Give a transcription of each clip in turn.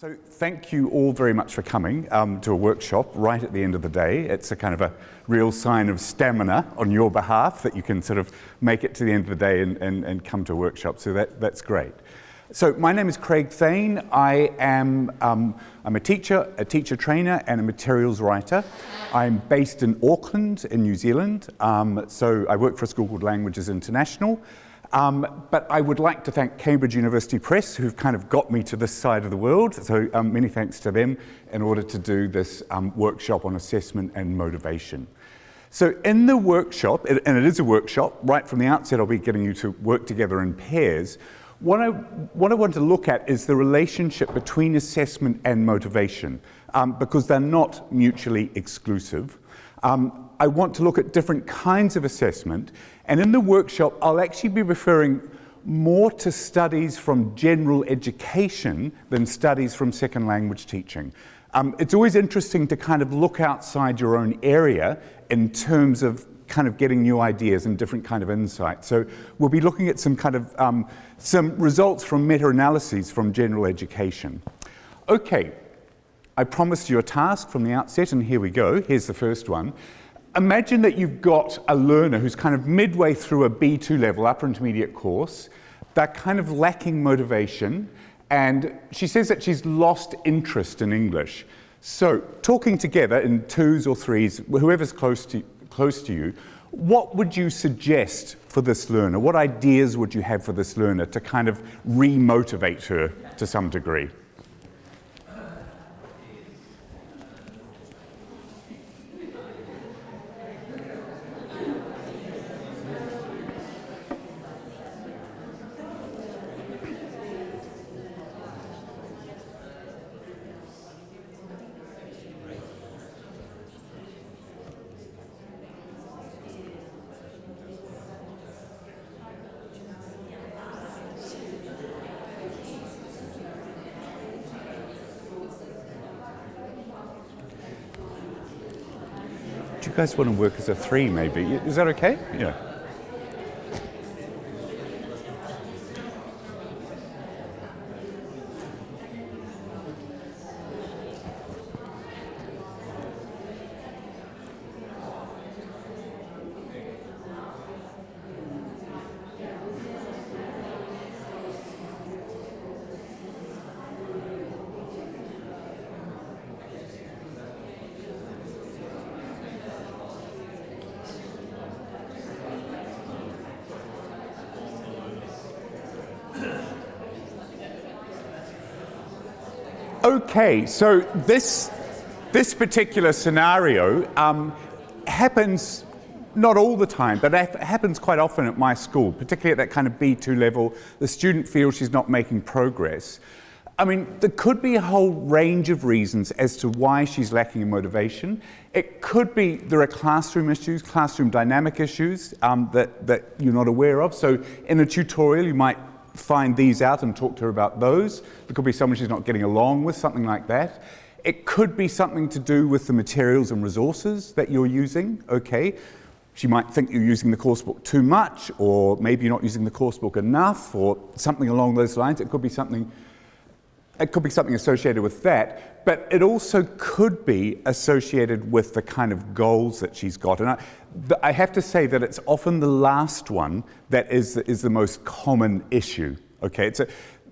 So thank you all very much for coming to a workshop right at the end of the day. It's a kind of a real sign of stamina on your behalf that you can sort of make it to the end of the day and come to a workshop. So that's great. So my name is Craig Thaine. I'm a teacher trainer and a materials writer. I'm based in Auckland in New Zealand. So I work for a school called Languages International. But I would like to thank Cambridge University Press, who've kind of got me to this side of the world. So many thanks to them in order to do this workshop on assessment and motivation. So in the workshop, and it is a workshop, right from the outset I'll be getting you to work together in pairs. What I want to look at is the relationship between assessment and motivation, because they're not mutually exclusive. I want to look at different kinds of assessment, and in the workshop I'll actually be referring more to studies from general education than studies from second language teaching. It's always interesting to kind of look outside your own area in terms of kind of getting new ideas and different kind of insights. So we'll be looking at some kind of some results from meta-analyses from general education. Okay, I promised you a task from the outset, and here we go. Here's the first one. Imagine that you've got a learner who's kind of midway through a B2 level, upper intermediate course. They're kind of lacking motivation, and she says that she's lost interest in English. So talking together in twos or threes, whoever's close to you, what would you suggest for this learner? What ideas would you have for this learner to kind of re-motivate her to some degree? Do you guys want to work as a three, maybe? Is that okay? Yeah. Okay, so this particular scenario happens not all the time, but it happens quite often at my school, particularly at that kind of B2 level. The student feels she's not making progress. I mean, there could be a whole range of reasons as to why she's lacking in motivation. It could be there are classroom issues, classroom dynamic issues that you're not aware of. So in a tutorial, you might find these out and talk to her about those. There could be someone she's not getting along with, something like that. It could be something to do with the materials and resources that you're using, okay? She might think you're using the course book too much, or maybe you're not using the course book enough, or something along those lines. It could be something associated with that, but it also could be associated with the kind of goals that she's got. And I have to say that it's often the last one that is the most common issue. Okay,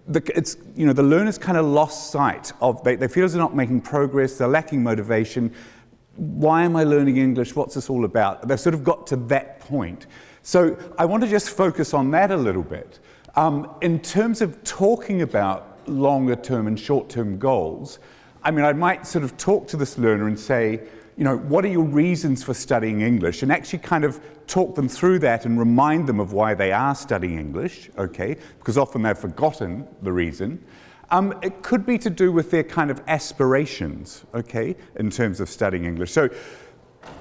the learner's kind of lost sight of, they feel as they're not making progress, they're lacking motivation. Why am I learning English? What's this all about? They've sort of got to that point. So I want to just focus on that a little bit. In terms of talking about longer term and short term goals, I mean, I might sort of talk to this learner and say, you know, what are your reasons for studying English? And actually kind of talk them through that and remind them of why they are studying English, okay? Because often they've forgotten the reason. It could be to do with their kind of aspirations, okay, in terms of studying English. So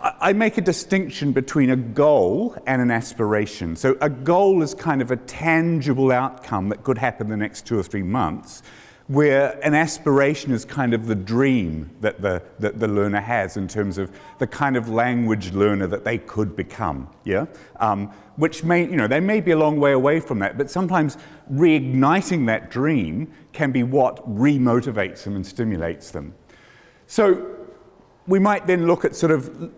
I make a distinction between a goal and an aspiration. So a goal is kind of a tangible outcome that could happen the next 2 or 3 months, where an aspiration is kind of the dream that the learner has in terms of the kind of language learner that they could become, yeah? Which may, they may be a long way away from that, but sometimes reigniting that dream can be what remotivates them and stimulates them. So we might then look at sort of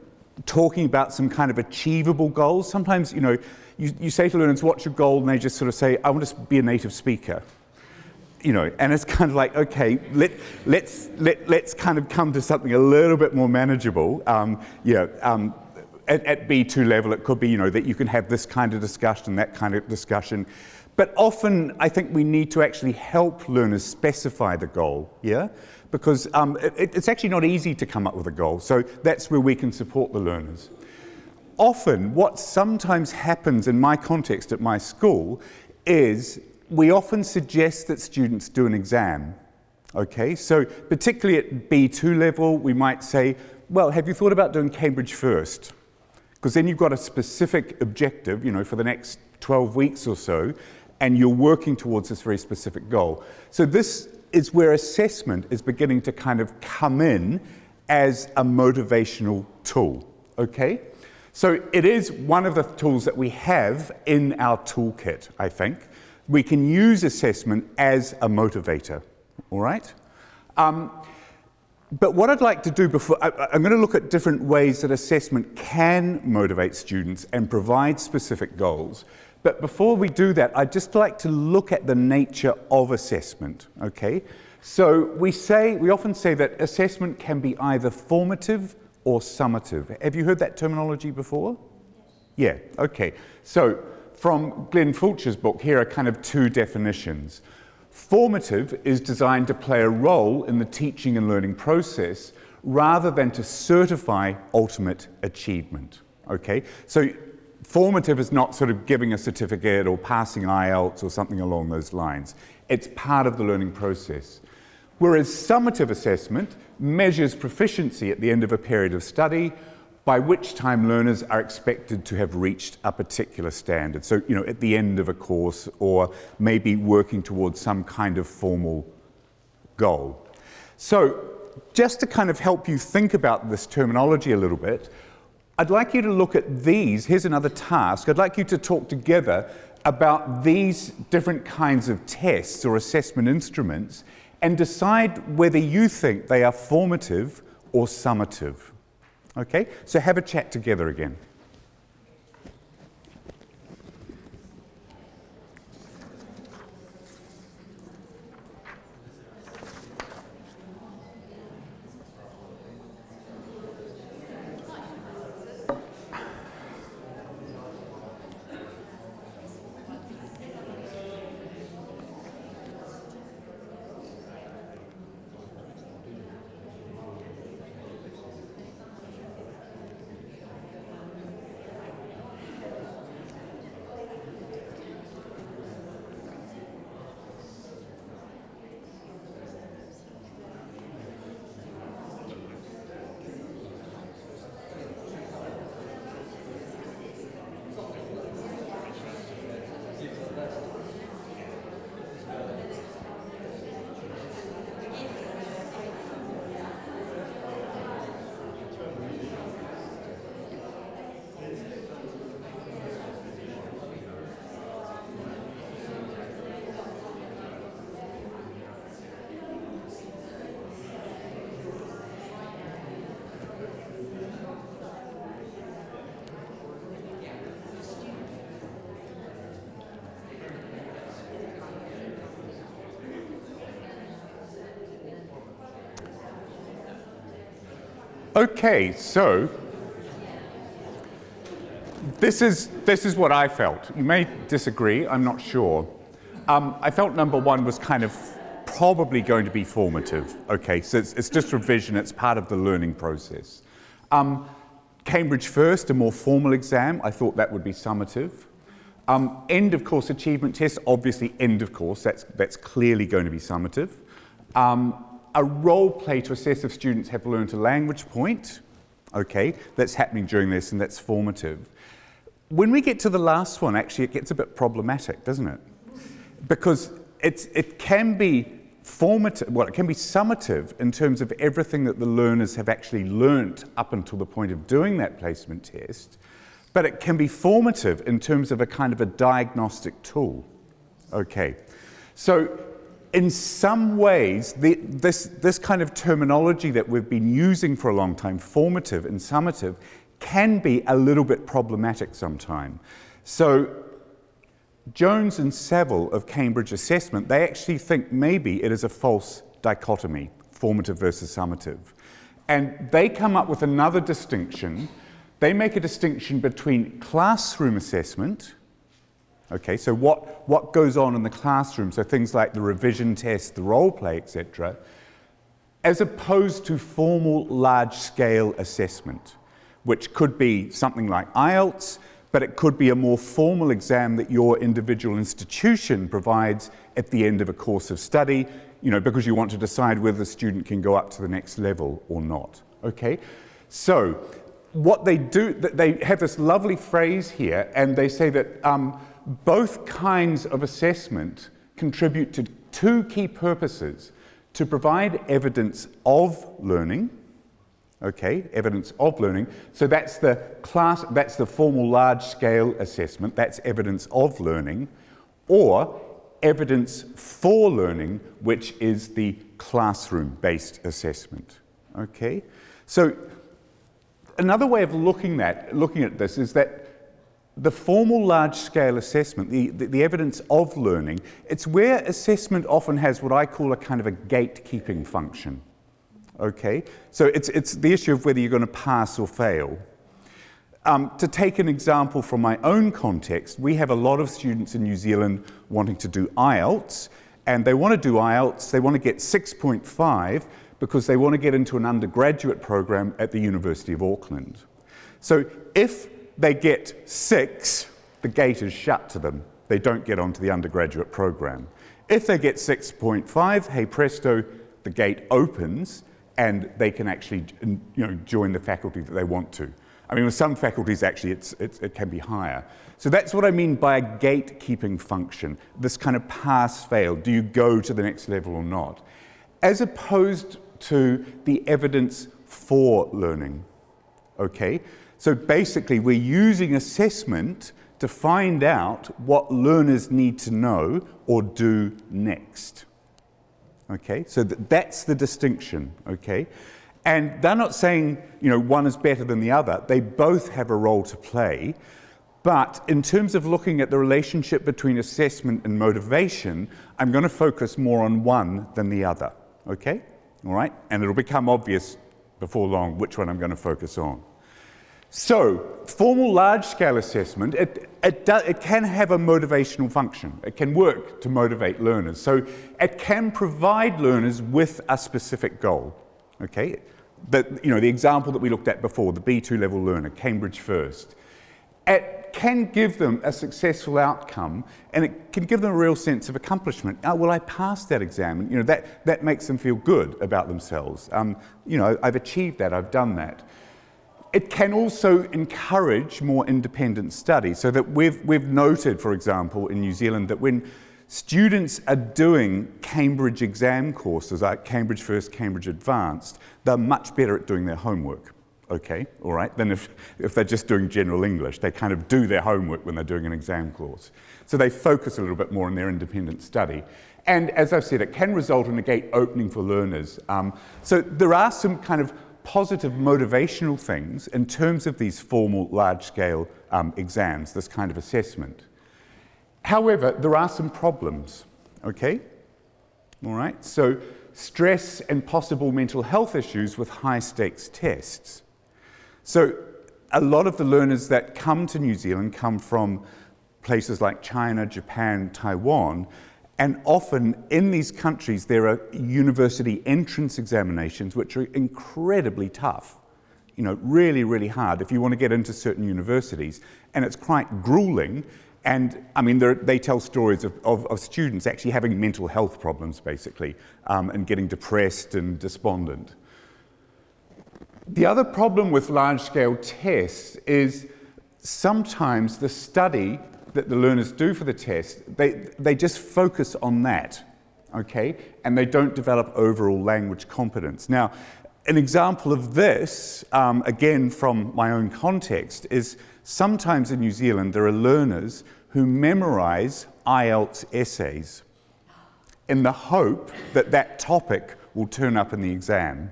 talking about some kind of achievable goals. Sometimes, you say to learners, what's your goal? And they just sort of say, I want to be a native speaker. And it's kind of like, okay, let's kind of come to something a little bit more manageable. At B2 level, it could be, that you can have this kind of discussion, that kind of discussion. But often, I think we need to actually help learners specify the goal, yeah? Because it's actually not easy to come up with a goal. So that's where we can support the learners. Often, what sometimes happens in my context at my school is we often suggest that students do an exam, okay? So particularly at B2 level, we might say, well, have you thought about doing Cambridge first? Because then you've got a specific objective, for the next 12 weeks or so, and you're working towards this very specific goal. So this is where assessment is beginning to kind of come in as a motivational tool, okay? So it is one of the tools that we have in our toolkit, I think. We can use assessment as a motivator, all right? But what I'd like to do before, I'm going to look at different ways that assessment can motivate students and provide specific goals. But before we do that, I'd just like to look at the nature of assessment, okay? So we often say that assessment can be either formative or summative. Have you heard that terminology before? Yeah, okay. So from Glenn Fulcher's book, here are kind of two definitions. Formative is designed to play a role in the teaching and learning process rather than to certify ultimate achievement, okay? So formative is not sort of giving a certificate or passing IELTS or something along those lines. It's part of the learning process. Whereas summative assessment measures proficiency at the end of a period of study, by which time learners are expected to have reached a particular standard. So, at the end of a course or maybe working towards some kind of formal goal. So, just to kind of help you think about this terminology a little bit, I'd like you to look at these. Here's another task. I'd like you to talk together about these different kinds of tests or assessment instruments and decide whether you think they are formative or summative. Okay, so have a chat together again. Okay, so this is what I felt. You may disagree, I'm not sure. I felt number one was kind of probably going to be formative. Okay, so it's just revision, it's part of the learning process. Cambridge First, a more formal exam, I thought that would be summative. End of course achievement test, obviously end of course, that's clearly going to be summative. A role play to assess if students have learned a language point, okay, that's happening during this and that's formative. When we get to the last one, actually it gets a bit problematic, doesn't it? Because it can be formative, well, it can be summative in terms of everything that the learners have actually learnt up until the point of doing that placement test, but it can be formative in terms of a kind of a diagnostic tool. Okay, so in some ways, this kind of terminology that we've been using for a long time, formative and summative, can be a little bit problematic sometimes. So Jones and Saville of Cambridge Assessment, they actually think maybe it is a false dichotomy, formative versus summative. And they come up with another distinction. They make a distinction between classroom assessment, okay, so what goes on in the classroom, so things like the revision test, the role play, etc., as opposed to formal large-scale assessment, which could be something like IELTS, but it could be a more formal exam that your individual institution provides at the end of a course of study, because you want to decide whether the student can go up to the next level or not, okay? So what they do, they have this lovely phrase here, and they say that both kinds of assessment contribute to two key purposes: to provide evidence of learning, okay, evidence of learning. So that's the formal large-scale assessment, that's evidence of learning, or evidence for learning, which is the classroom-based assessment, okay? So another way of looking at this is that the formal large-scale assessment, the evidence of learning, it's where assessment often has what I call a kind of a gatekeeping function. Okay, so it's the issue of whether you're going to pass or fail. To take an example from my own context, we have a lot of students in New Zealand wanting to do IELTS, and they want to do IELTS, they want to get 6.5 because they want to get into an undergraduate program at the University of Auckland. So if they get 6, the gate is shut to them. They don't get onto the undergraduate program. If they get 6.5, hey presto, the gate opens, and they can actually, join the faculty that they want to. I mean, with some faculties, actually, it can be higher. So that's what I mean by a gatekeeping function, this kind of pass-fail. Do you go to the next level or not? As opposed to the evidence for learning, okay? So basically, we're using assessment to find out what learners need to know or do next. Okay, so that's the distinction, okay? And they're not saying, one is better than the other. They both have a role to play. But in terms of looking at the relationship between assessment and motivation, I'm going to focus more on one than the other, okay? All right? And it'll become obvious before long which one I'm going to focus on. So, formal large-scale assessment, it can have a motivational function. It can work to motivate learners. So it can provide learners with a specific goal. Okay, the example that we looked at before, the B2 level learner, Cambridge First. It can give them a successful outcome, and it can give them a real sense of accomplishment. Oh, well, I passed that exam, and that makes them feel good about themselves. I've achieved that. I've done that. It can also encourage more independent study, so that we've noted, for example, in New Zealand, that when students are doing Cambridge exam courses, like Cambridge First, Cambridge Advanced, they're much better at doing their homework, okay, all right, than if they're just doing general English. They kind of do their homework when they're doing an exam course. So they focus a little bit more on their independent study. And as I've said, it can result in a gate opening for learners. So there are some kind of positive motivational things in terms of these formal large-scale exams, this kind of assessment. However, there are some problems, okay? All right, so stress and possible mental health issues with high-stakes tests. So a lot of the learners that come to New Zealand come from places like China, Japan, Taiwan, and often in these countries there are university entrance examinations which are incredibly tough, really, really hard if you want to get into certain universities, and it's quite grueling. And I mean, they tell stories of students actually having mental health problems, basically, and getting depressed and despondent. The other problem with large-scale tests is sometimes the study that the learners do for the test, they just focus on that, okay? And they don't develop overall language competence. Now, an example of this, again from my own context, is sometimes in New Zealand there are learners who memorize IELTS essays in the hope that that topic will turn up in the exam.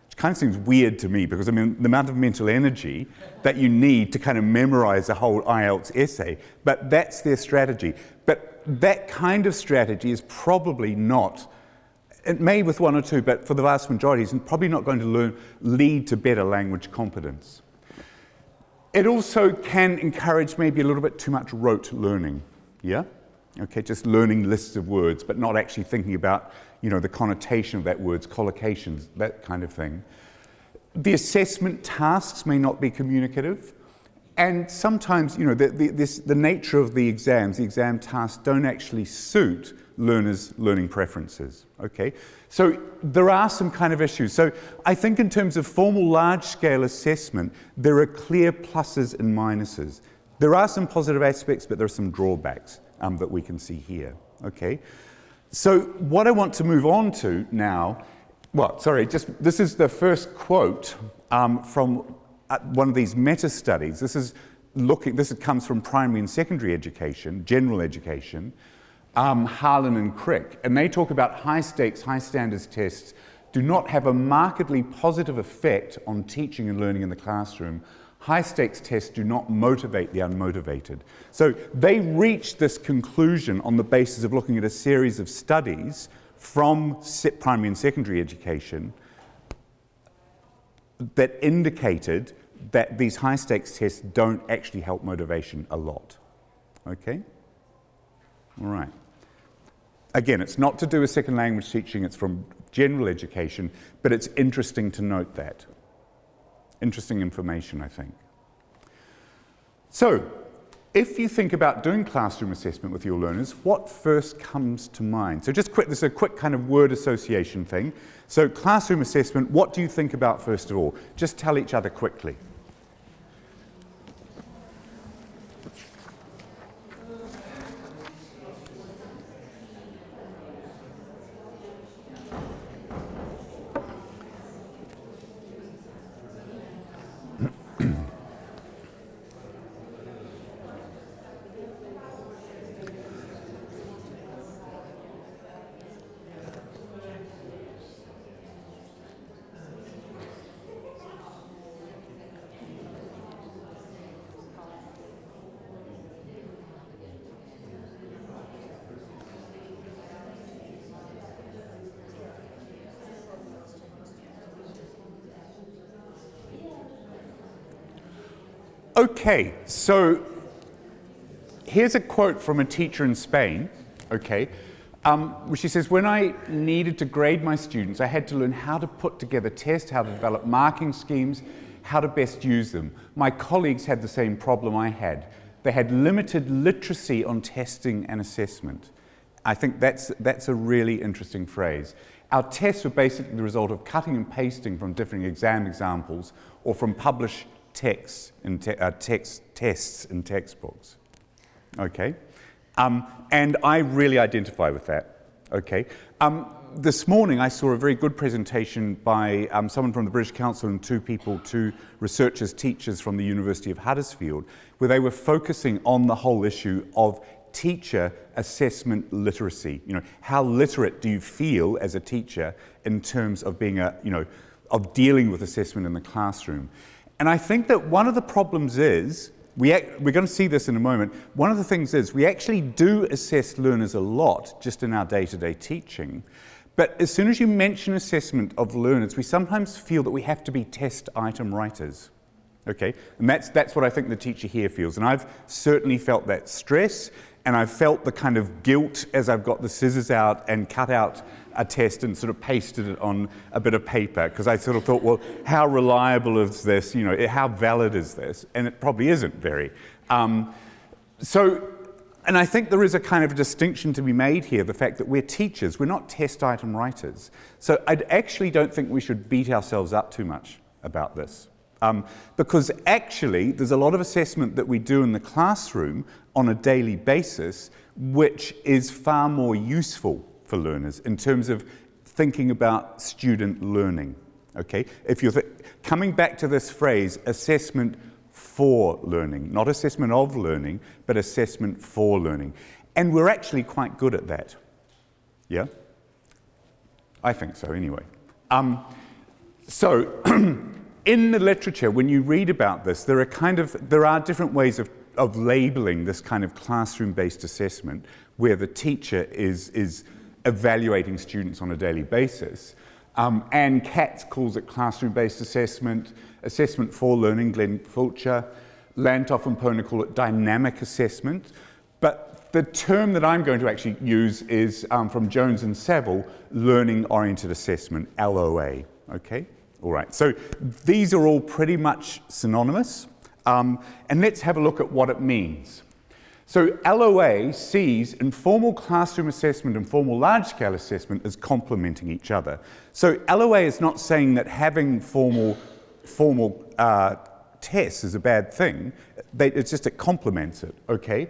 Which kind of seems weird to me because, I mean, the amount of mental energy that you need to kind of memorize a whole IELTS essay, but that's their strategy. But that kind of strategy is probably not, it may with one or two, but for the vast majority, it's probably not going to lead to better language competence. It also can encourage maybe a little bit too much rote learning, yeah? Okay, just learning lists of words, but not actually thinking about, you know, the connotation of that word's collocations, that kind of thing. The assessment tasks may not be communicative, and sometimes, you know, the nature of the exams, the exam tasks don't actually suit learners' learning preferences, okay? So there are some kind of issues. So I think in terms of formal large-scale assessment, there are clear pluses and minuses. There are some positive aspects, but there are some drawbacks that we can see here, okay? So what I want to move on to now, this is the first quote from one of these meta-studies. This comes from primary and secondary education, general education, Harlan and Crick, and they talk about high-stakes, high-standards tests do not have a markedly positive effect on teaching and learning in the classroom. High-stakes tests do not motivate the unmotivated. So they reached this conclusion on the basis of looking at a series of studies from primary and secondary education that indicated that these high-stakes tests don't actually help motivation a lot. Okay? All right. Again, it's not to do with second language teaching, it's from general education, but it's interesting to note that. Interesting information, I think. So, if you think about doing classroom assessment with your learners, what first comes to mind? So this is a quick kind of word association thing. So classroom assessment, what do you think about first of all? Just tell each other quickly. Okay, so here's a quote from a teacher in Spain, okay, where she says, when I needed to grade my students, I had to learn how to put together tests, how to develop marking schemes, how to best use them. My colleagues had the same problem I had. They had limited literacy on testing and assessment. I think that's a really interesting phrase. Our tests were basically the result of cutting and pasting from different exam examples or from published tests in textbooks, okay? And I really identify with that, okay? This morning I saw a very good presentation by someone from the British Council and two researchers, teachers from the University of Huddersfield, where they were focusing on the whole issue of teacher assessment literacy. You know, how literate do you feel as a teacher in terms of being of dealing with assessment in the classroom? And I think that one of the problems is, we're going to see this in a moment, one of the things is we actually do assess learners a lot just in our day-to-day teaching, but as soon as you mention assessment of learners, we sometimes feel that we have to be test item writers, okay? And that's what I think the teacher here feels, and I've certainly felt that stress, and I've felt the kind of guilt as I've got the scissors out and cut out a test and sort of pasted it on a bit of paper, because I sort of thought, well, how reliable is this? You know, how valid is this? And it probably isn't very. And I think there is a kind of a distinction to be made here, the fact that we're teachers, we're not test item writers. So I actually don't think we should beat ourselves up too much about this. Because actually, there's a lot of assessment that we do in the classroom on a daily basis, which is far more useful for learners in terms of thinking about student learning, okay? If you're coming back to this phrase, assessment for learning, not assessment of learning, but assessment for learning. And we're actually quite good at that, yeah? I think so, anyway. So, in the literature, when you read about this, there are different ways of labeling this kind of classroom-based assessment where the teacher is evaluating students on a daily basis. Anne Katz calls it classroom-based assessment, assessment for learning, Glenn Fulcher, Lantoff and Pona call it dynamic assessment, but the term that I'm going to actually use is from Jones and Saville, learning-oriented assessment, LOA, okay? All right, so these are all pretty much synonymous, and let's have a look at what it means. So LOA sees informal classroom assessment and formal large-scale assessment as complementing each other. So LOA is not saying that having formal tests is a bad thing. It's just it complements it, okay?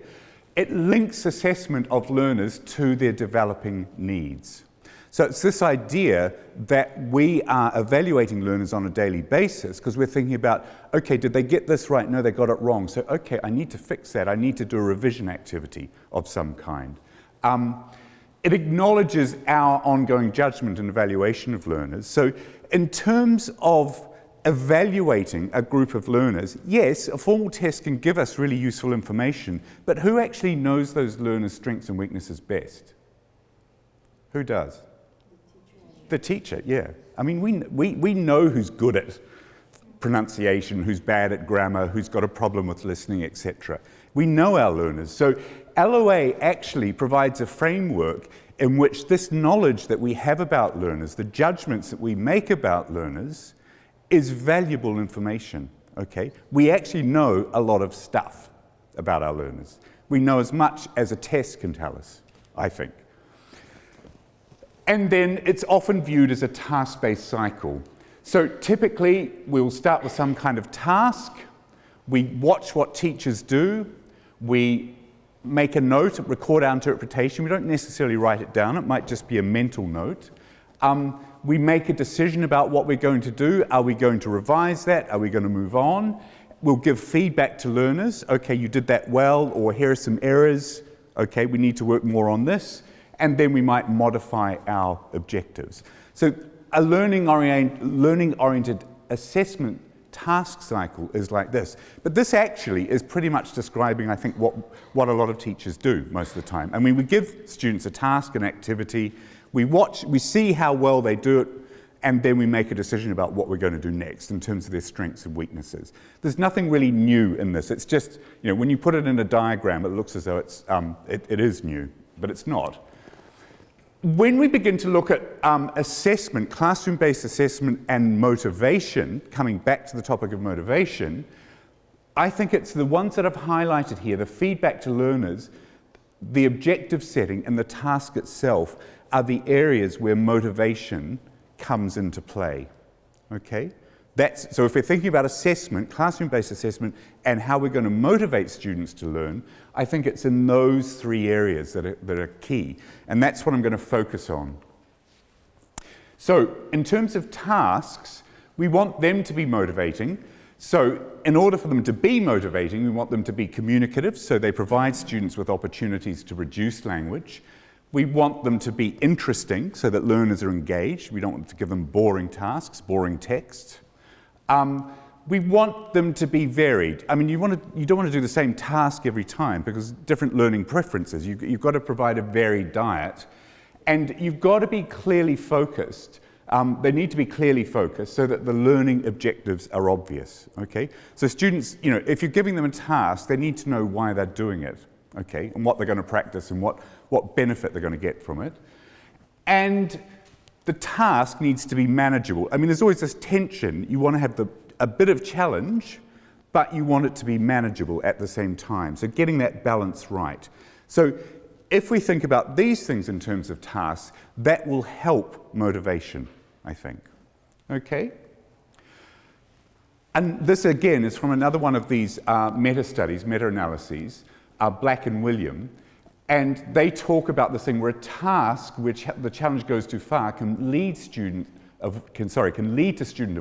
It links assessment of learners to their developing needs. So it's this idea that we are evaluating learners on a daily basis because we're thinking about, okay, did they get this right? No, they got it wrong. So, okay, I need to fix that. I need to do a revision activity of some kind. It acknowledges our ongoing judgment and evaluation of learners. So in terms of evaluating a group of learners, yes, a formal test can give us really useful information, but who actually knows those learners' strengths and weaknesses best? Who does? The teacher, yeah. I mean, we know who's good at pronunciation, who's bad at grammar, who's got a problem with listening, etc. We know our learners. So LOA actually provides a framework in which this knowledge that we have about learners, the judgments that we make about learners, is valuable information, okay? We actually know a lot of stuff about our learners. We know as much as a test can tell us, I think. And then it's often viewed as a task-based cycle. So typically, we'll start with some kind of task, we watch what teachers do, we make a note, record our interpretation. We don't necessarily write it down, it might just be a mental note. We make a decision about what we're going to do. Are we going to revise that? Are we going to move on? We'll give feedback to learners. Okay, you did that well, or here are some errors. Okay, we need to work more on this. And then we might modify our objectives. So a learning-oriented assessment task cycle is like this. But this actually is pretty much describing, I think, what a lot of teachers do most of the time. I mean, we give students a task, an activity, we see how well they do it, and then we make a decision about what we're going to do next in terms of their strengths and weaknesses. There's nothing really new in this. It's just, you know, when you put it in a diagram, it looks as though it is new, but it's not. When we begin to look at assessment, classroom-based assessment and motivation, coming back to the topic of motivation, I think it's the ones that I've highlighted here, the feedback to learners, the objective setting and the task itself are the areas where motivation comes into play, okay? So if we're thinking about assessment, classroom-based assessment, and how we're going to motivate students to learn, I think it's in those three areas that are key, and that's what I'm going to focus on. So in terms of tasks, we want them to be motivating. So in order for them to be motivating, we want them to be communicative, so they provide students with opportunities to reduce language. We want them to be interesting, so that learners are engaged. We don't want to give them boring tasks, boring texts. We want them to be varied. I mean, you don't want to do the same task every time because different learning preferences. You've got to provide a varied diet, and you've got to be clearly focused. They need to be clearly focused so that the learning objectives are obvious. Okay, so students, you know, if you're giving them a task, they need to know why they're doing it. Okay, and what they're going to practice and what benefit they're going to get from it, and the task needs to be manageable. I mean, there's always this tension. You want to have a bit of challenge, but you want it to be manageable at the same time. So getting that balance right. So if we think about these things in terms of tasks, that will help motivation, I think. Okay? And this, again, is from another one of these meta-studies, meta-analyses, Black and William. And they talk about this thing where a task which the challenge goes too far can lead to student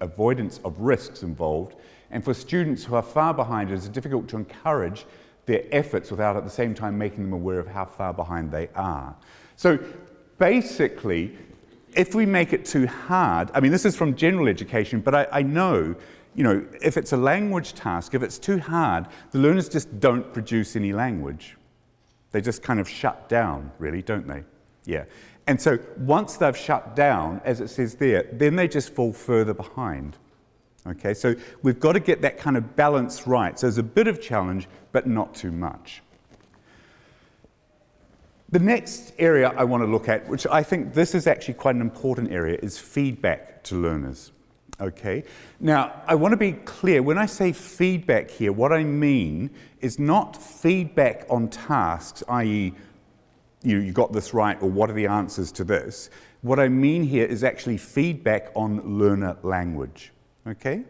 avoidance of risks involved. And for students who are far behind, it is difficult to encourage their efforts without at the same time making them aware of how far behind they are. So basically, if we make it too hard, I mean, this is from general education, but I know, if it's a language task, if it's too hard, the learners just don't produce any language. They just kind of shut down, really, don't they? Yeah. And so once they've shut down, as it says there, then they just fall further behind. Okay, so we've got to get that kind of balance right. So there's a bit of challenge, but not too much. The next area I want to look at, which I think this is actually quite an important area, is feedback to learners. Okay, now I want to be clear, when I say feedback here, what I mean is not feedback on tasks, i.e. you got this right, or what are the answers to this. What I mean here is actually feedback on learner language. Okay,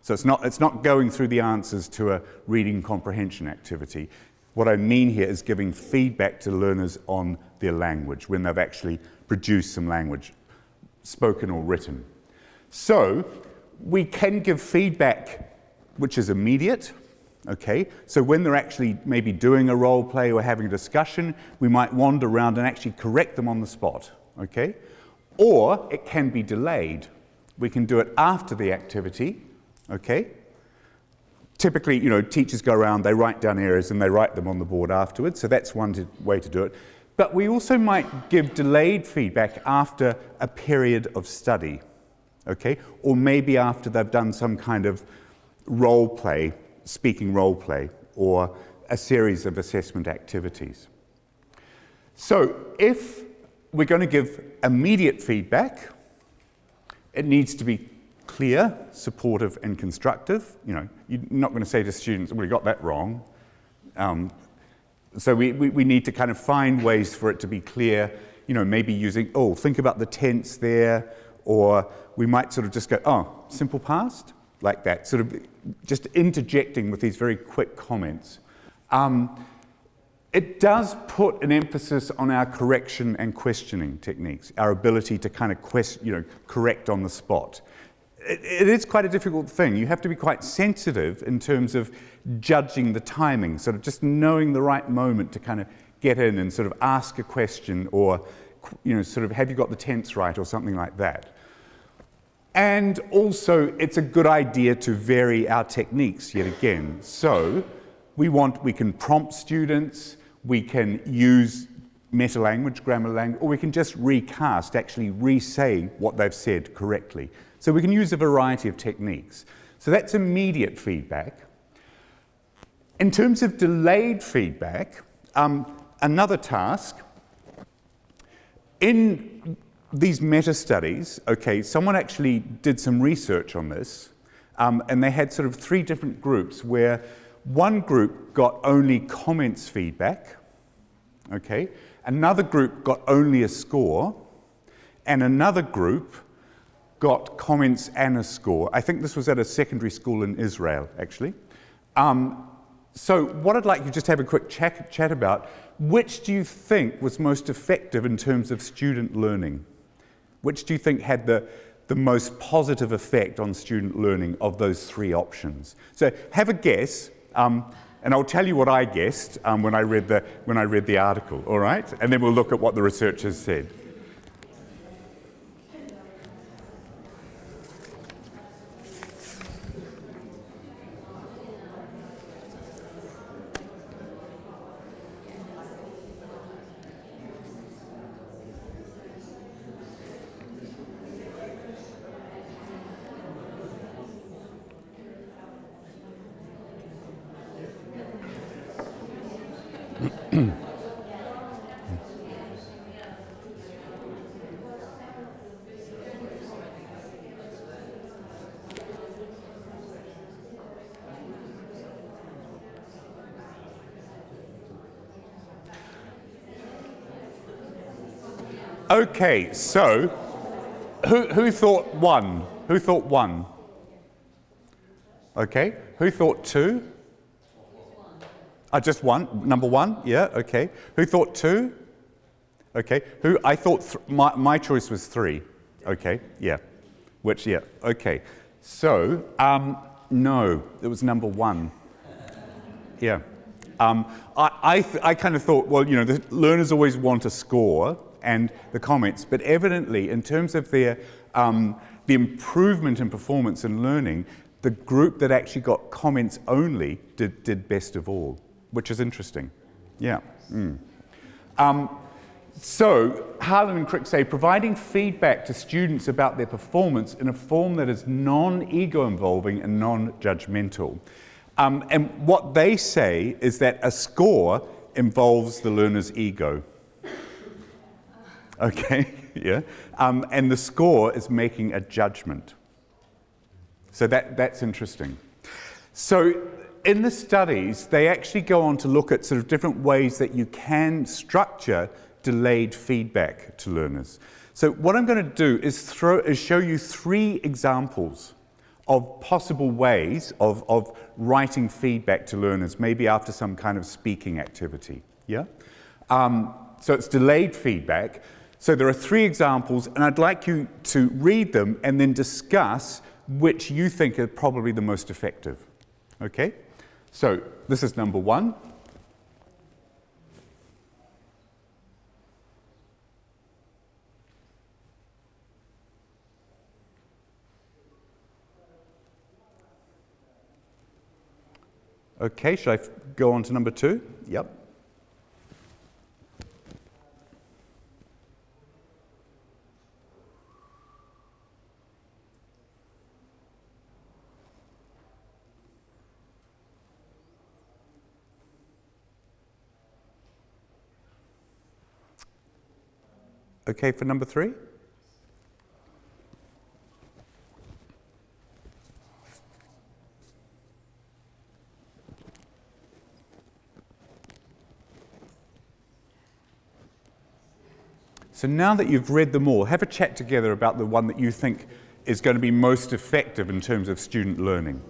so it's not going through the answers to a reading comprehension activity. What I mean here is giving feedback to learners on their language when they've actually produced some language, spoken or written. So we can give feedback which is immediate, okay? So when they're actually maybe doing a role play or having a discussion, we might wander around and actually correct them on the spot, okay? Or it can be delayed. We can do it after the activity, okay? Typically, teachers go around, they write down errors and they write them on the board afterwards, so that's one way to do it. But we also might give delayed feedback after a period of study, okay? Or maybe after they've done some kind of role play, speaking role play, or a series of assessment activities. So if we're going to give immediate feedback, it needs to be clear, supportive, and constructive. You're not going to say to students, well, you got that wrong. So we need to kind of find ways for it to be clear, maybe using, think about the tense there, or we might sort of just go, simple past, like that, sort of just interjecting with these very quick comments. It does put an emphasis on our correction and questioning techniques, our ability to kind of correct on the spot. It is quite a difficult thing. You have to be quite sensitive in terms of judging the timing, sort of just knowing the right moment to kind of get in and sort of ask a question, or sort of have you got the tense right or something like that. And also it's a good idea to vary our techniques yet again. So we can prompt students, we can use meta-language, grammar language, or we can just recast, actually re-say what they've said correctly. So we can use a variety of techniques. So that's immediate feedback. In terms of delayed feedback, another task, in these meta-studies, someone actually did some research on this, and they had sort of 3 different groups where one group got only comments feedback, another group got only a score, and another group got comments and a score. I think this was at a secondary school in Israel, actually. So what I'd like you to just have a quick chat about, which do you think was most effective in terms of student learning? Which do you think had the most positive effect on student learning of those 3 options? So have a guess, and I'll tell you what I guessed when I read the article, all right? And then we'll look at what the researchers said. Okay, so who thought 1? Who thought 1? Okay, who thought 2? Just one, number one, yeah, okay. Who thought 2? Okay, I thought, my choice was 3. Okay, yeah, okay. So, no, it was number 1. Yeah. I kind of thought, well, the learners always want a score and the comments, but evidently, in terms of their the improvement in performance and learning, the group that actually got comments only did best of all, which is interesting. Yeah. So, Harlan and Crick say, providing feedback to students about their performance in a form that is non-ego involving and non-judgmental. And what they say is that a score involves the learner's ego. Okay, yeah. And the score is making a judgment. So that's interesting. So in the studies, they actually go on to look at sort of different ways that you can structure delayed feedback to learners. So what I'm going to do is show you 3 examples of possible ways of writing feedback to learners, maybe after some kind of speaking activity. Yeah? So it's delayed feedback. So there are 3 examples, and I'd like you to read them and then discuss which you think are probably the most effective. Okay? So this is number 1. Okay, should I go on to number 2? Yep. Okay for number 3? So now that you've read them all, have a chat together about the one that you think is going to be most effective in terms of student learning.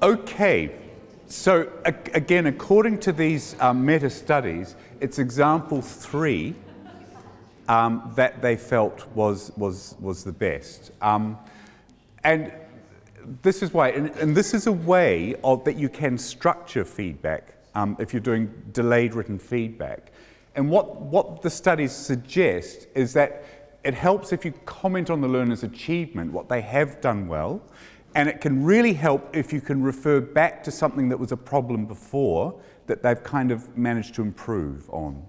Okay, so again, according to these meta-studies, it's example 3 that they felt was the best. And this is why, and this is a way that you can structure feedback if you're doing delayed written feedback. And what the studies suggest is that it helps if you comment on the learner's achievement, what they have done well, and it can really help if you can refer back to something that was a problem before that they've kind of managed to improve on.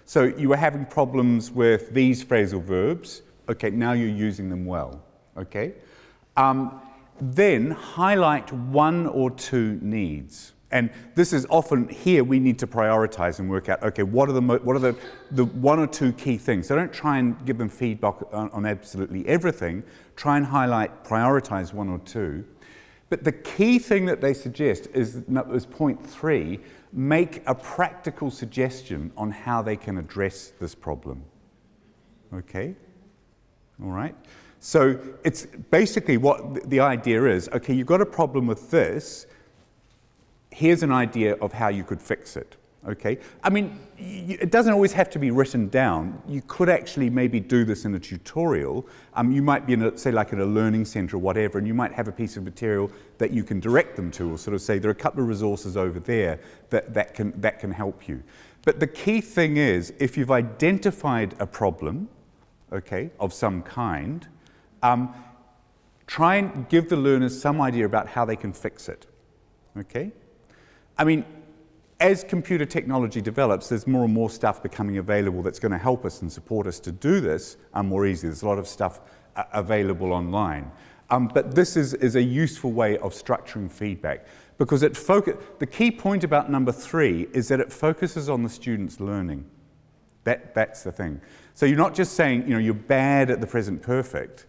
So you were having problems with these phrasal verbs. Okay, now you're using them well. Okay, then highlight 1 or 2 needs. And this is often here we need to prioritize and work out, okay, what are the 1 or 2 key things? So don't try and give them feedback on absolutely everything. Try and prioritize 1 or 2. But the key thing that they suggest is point 3, make a practical suggestion on how they can address this problem. Okay? All right? So it's basically what the idea is, okay, you've got a problem with this, here's an idea of how you could fix it, okay? I mean, it doesn't always have to be written down. You could actually maybe do this in a tutorial. You might be in, say, like at a learning center or whatever, and you might have a piece of material that you can direct them to, or sort of say, there are a couple of resources over there that can help you. But the key thing is, if you've identified a problem, okay, of some kind, try and give the learners some idea about how they can fix it, okay? I mean, As computer technology develops, there's more and more stuff becoming available that's going to help us and support us to do this more easily. There's a lot of stuff available online. But this is a useful way of structuring feedback, because the key point about number 3 is that it focuses on the student's learning. That's the thing. So you're not just saying, you're bad at the present perfect.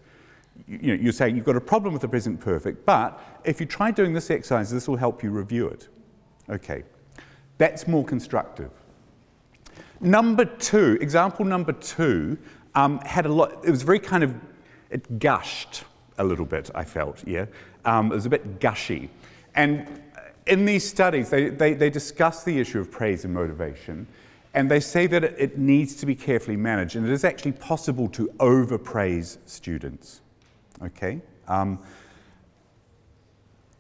You're saying you've got a problem with the present perfect, but if you try doing this exercise, this will help you review it. Okay, that's more constructive. Example number 2 had a lot. It was very it gushed a little bit, I felt. Yeah, it was a bit gushy, and in these studies, they discuss the issue of praise and motivation. And they say that it needs to be carefully managed, and it is actually possible to overpraise students. Okay?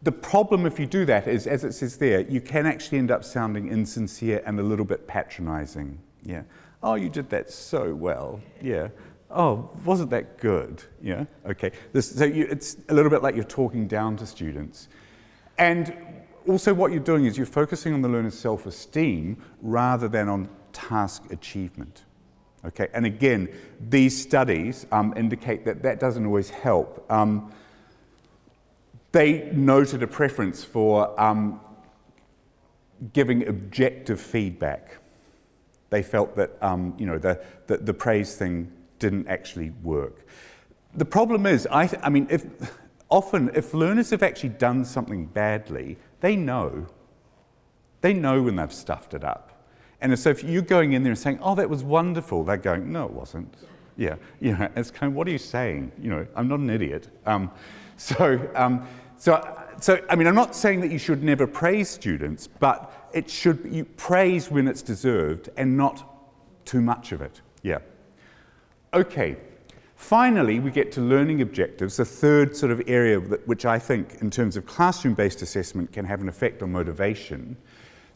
The problem if you do that is, as it says there, you can actually end up sounding insincere and a little bit patronizing. Yeah. Oh, you did that so well. Yeah. Oh, wasn't that good? Yeah. Okay. It's a little bit like you're talking down to students. And also what you're doing is you're focusing on the learner's self-esteem rather than on task achievement. Okay, and again, these studies indicate that doesn't always help. They noted a preference for giving objective feedback. They felt that the praise thing didn't actually work. The problem is, if learners have actually done something badly, they know when they've stuffed it up. And so if you're going in there and saying, oh, that was wonderful, they're going, no, it wasn't. Yeah, it's what are you saying? I'm not an idiot. I'm not saying that you should never praise students, but you praise when it's deserved and not too much of it. Yeah. Okay. Finally, we get to learning objectives, the third sort of area which I think, in terms of classroom-based assessment, can have an effect on motivation.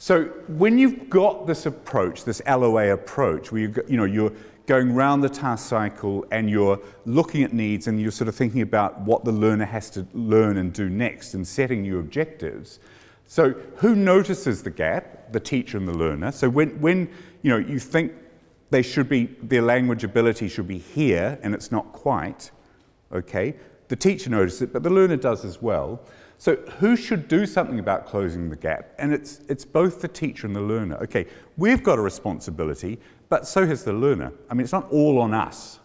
So when you've got this approach, this LOA approach, where you're going round the task cycle and you're looking at needs and you're sort of thinking about what the learner has to learn and do next and setting new objectives. So who notices the gap? The teacher and the learner. So when you think their language ability should be here and it's not quite, okay, the teacher notices it, but the learner does as well. So who should do something about closing the gap? And it's both the teacher and the learner. Okay, we've got a responsibility, but so has the learner. It's not all on us,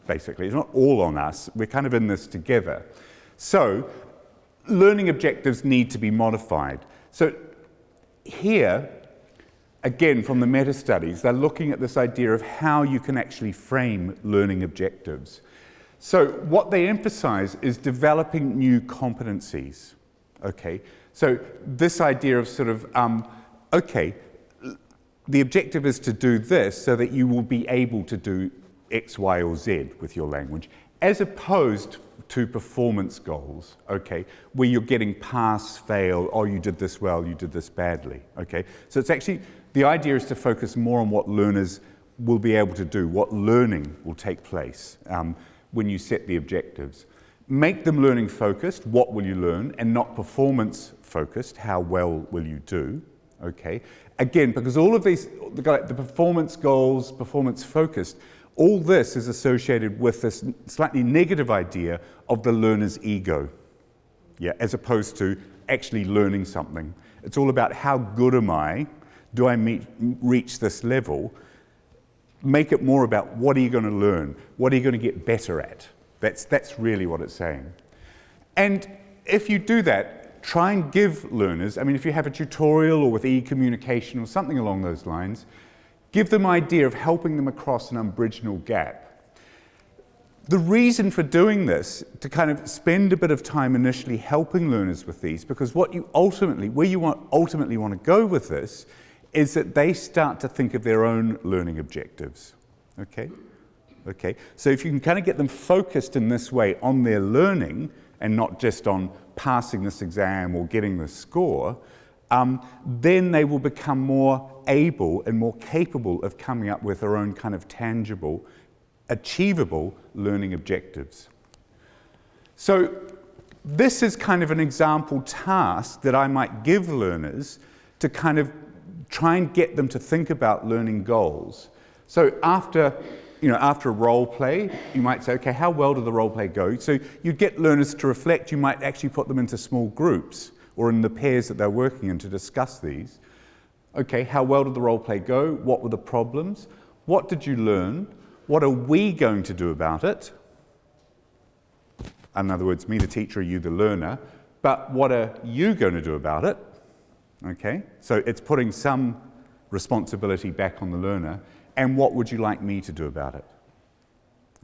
basically. It's not all on us. We're kind of in this together. So learning objectives need to be modified. So here, again, from the meta-studies, they're looking at this idea of how you can actually frame learning objectives. So what they emphasize is developing new competencies, okay? So this idea of the objective is to do this so that you will be able to do X, Y, or Z with your language, as opposed to performance goals, okay, where you're getting pass, fail, oh, you did this well, you did this badly, okay? So it's actually, the idea is to focus more on what learners will be able to do, what learning will take place when you set the objectives. Make them learning focused, what will you learn, and not performance focused, how well will you do, okay? Again, because all of these, the performance goals, performance focused, all this is associated with this slightly negative idea of the learner's ego, yeah, as opposed to actually learning something. It's all about how good am I, do I reach this level? Make it more about what are you going to learn, what are you going to get better at. That's really what it's saying. And if you do that, try and give learners, if you have a tutorial or with e-communication or something along those lines, give them an idea of helping them across an umbriginal gap. The reason for doing this, to kind of spend a bit of time initially helping learners with these, because where you ultimately want to go with this is that they start to think of their own learning objectives, okay? Okay, so if you can kind of get them focused in this way on their learning and not just on passing this exam or getting this score, then they will become more able and more capable of coming up with their own kind of tangible, achievable learning objectives. So this is kind of an example task that I might give learners to kind of try and get them to think about learning goals. So after a role play, you might say, okay, how well did the role play go? So you get learners to reflect. You might actually put them into small groups or in the pairs that they're working in to discuss these. Okay, how well did the role play go? What were the problems? What did you learn? What are we going to do about it? In other words, me the teacher, you the learner. But what are you going to do about it? Okay, so it's putting some responsibility back on the learner. And what would you like me to do about it?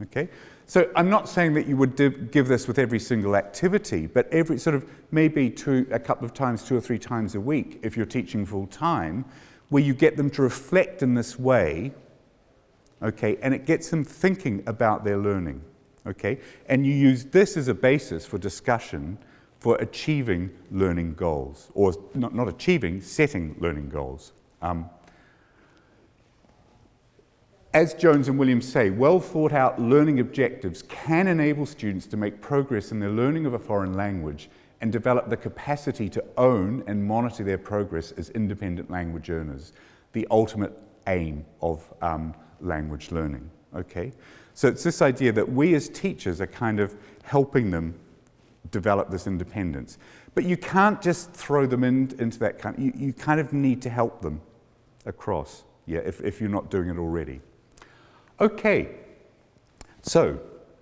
Okay, so I'm not saying that you would give this with every single activity, but every sort of maybe a couple of times, 2 or 3 times a week, if you're teaching full time, where you get them to reflect in this way, okay, and it gets them thinking about their learning, okay, and you use this as a basis for discussion for achieving learning goals, or not achieving, setting learning goals. As Jones and Williams say, well thought out learning objectives can enable students to make progress in their learning of a foreign language and develop the capacity to own and monitor their progress as independent language earners, the ultimate aim of language learning. Okay? So it's this idea that we as teachers are kind of helping them develop this independence. But you can't just throw them into that kind of, you kind of need to help them across, if you're not doing it already. Okay, so,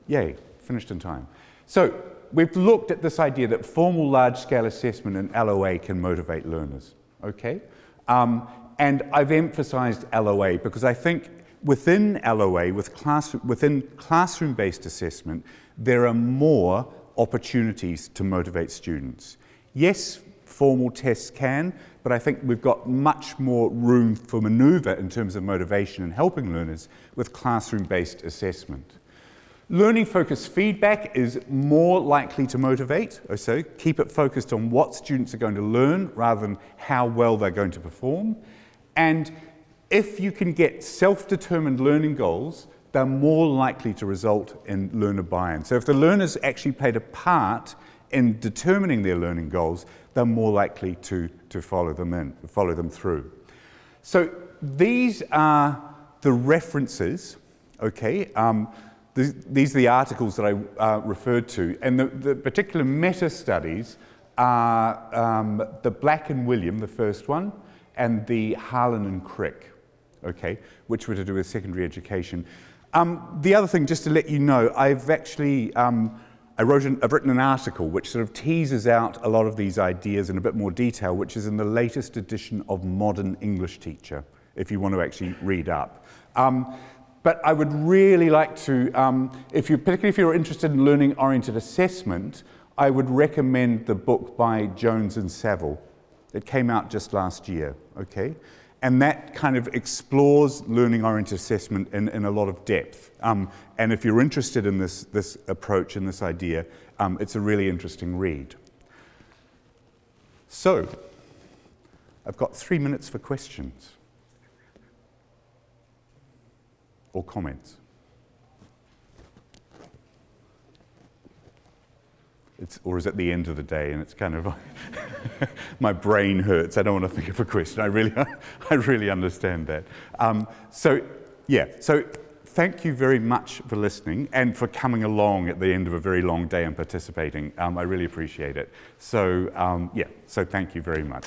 yay, finished in time. So, we've looked at this idea that formal large-scale assessment and LOA can motivate learners, okay? And I've emphasized LOA because I think within LOA, within classroom-based assessment, there are more opportunities to motivate students. Yes, formal tests can, but I think we've got much more room for maneuver in terms of motivation and helping learners with classroom-based assessment. Learning-focused feedback is more likely to motivate, so keep it focused on what students are going to learn rather than how well they're going to perform. And if you can get self-determined learning goals, they're more likely to result in learner buy-in. So if the learners actually played a part in determining their learning goals, they're more likely to follow them through. So these are the references, okay? These are the articles that I referred to, and the particular meta-studies are the Black and William, the first one, and the Harlan and Crick, okay, which were to do with secondary education. The other thing, just to let you know, I've actually I've written an article which sort of teases out a lot of these ideas in a bit more detail, which is in the latest edition of Modern English Teacher, if you want to actually read up. But I would really like to, particularly if you're interested in learning-oriented assessment, I would recommend the book by Jones and Saville. It came out just last year, okay? And that kind of explores learning-oriented assessment in a lot of depth. And if you're interested in this approach and this idea, it's a really interesting read. So, I've got 3 minutes for questions or comments. Or is it the end of the day and it's kind of my brain hurts. I don't want to think of a question. I really understand that. So thank you very much for listening and for coming along at the end of a very long day and participating. I really appreciate it. So so thank you very much.